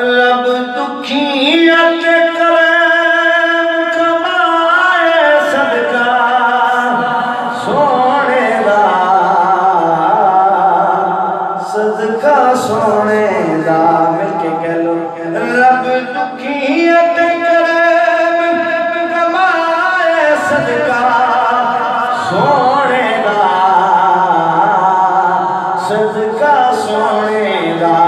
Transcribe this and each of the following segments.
रब दुखियत करे कमाए सदका सोने दा, सदका सोने दा। मिलके कह लो रब दुखियत करे कमाए सदका सोने दा, सदका सोने दा।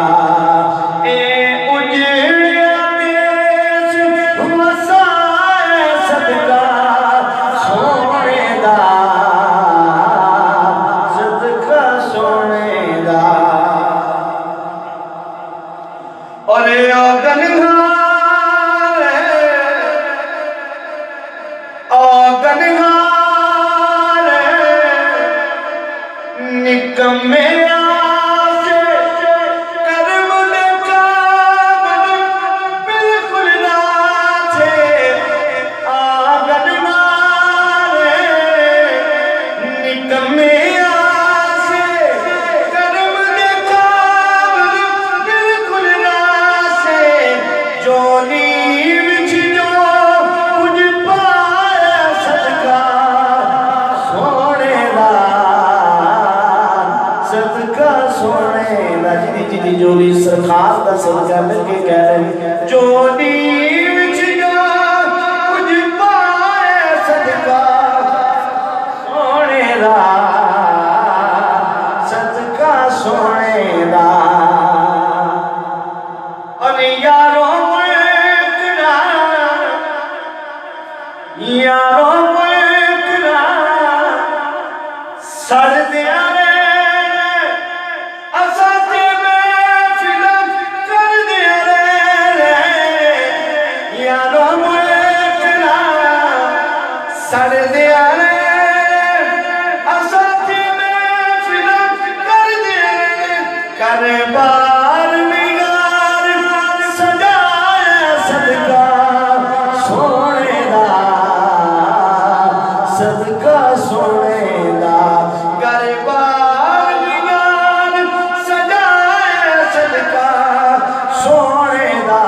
निकम्मे आसे कर्म ने काम बिल्कुल ना थे आगन नारे। निकम्मे आसे कर्म ने काम बिल्कुल ना से जोनी विच जो कुछ पाया सदका सोने दा, सदका सोने दा। जिदी जोड़ी सरकार दा सदका मिलके कह रहे जोड़ी विच जो कुछ पाए सदका सोने दा, सदका सोने दा। अरे यारो मुकरा, यारो मुकरा सड़ दिया सड़ दिया रे असाथी में फिलक कर दिया कर बार निगार सजाया सदका सोने दा, सदका सोने दा। कर बार निगार सजाया सदका सोने दा,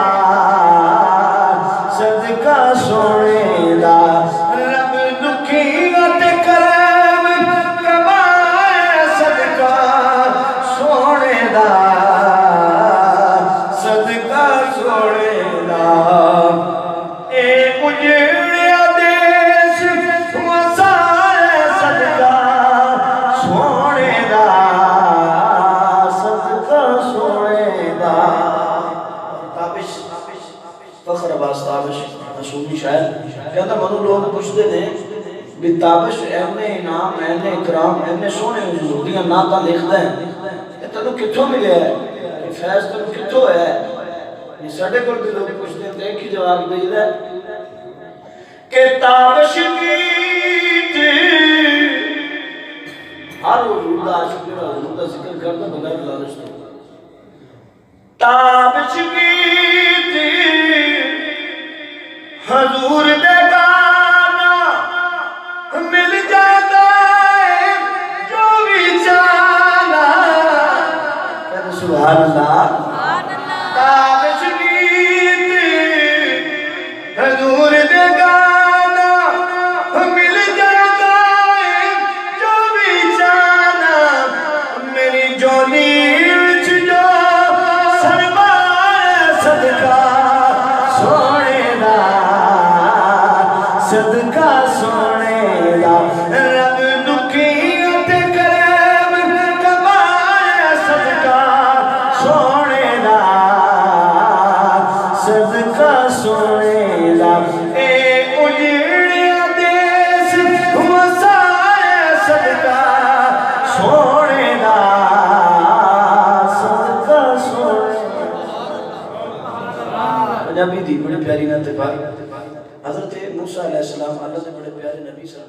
सदका सोने दा। सदका सोने दा ए उजड़िया देश वसाए सदका सोने दा, सदका सोने दा। ताबिश फखर अब्बास ताबिश मशहूरी शायर कहता मनु लोग पुछते ने भी ताबिश एने इनाम एने इकराम एने सोने हुजूर दियां नातां लिखदा है तेनू कित्थों मिले है फैज तेन कित्थों है। साडे कोल भी लोग पुछते हैं एक ही जवाब देईदा कि ताबिश गीत हर हुजूर दा आशिक जेड़ा हुजूर दा जिक्र करदा बगैर लालच तो। ताबिश गीत हुजूर दे गाना मिल जाता है जो भी चाहना। सुभान अल्लाह। ताबिश गीत हुजूर दे गाना मिल जाता है जो भी चाहना। मेरी जोली विच जो सरमाया सदका सोने दा, सदका सोने दा। रब दुखियत करे कमाया सदका सोने दा, सदका सोने दा। ए उजड़िया देश वसाया सदका सोने दा, सदका सोने दा। पंजाबी दी बड़ी प्यारी नाते पाक हज़रत मूसा अलैहिस्सलाम अल्लाह दे बड़े प्यारे नबी सन।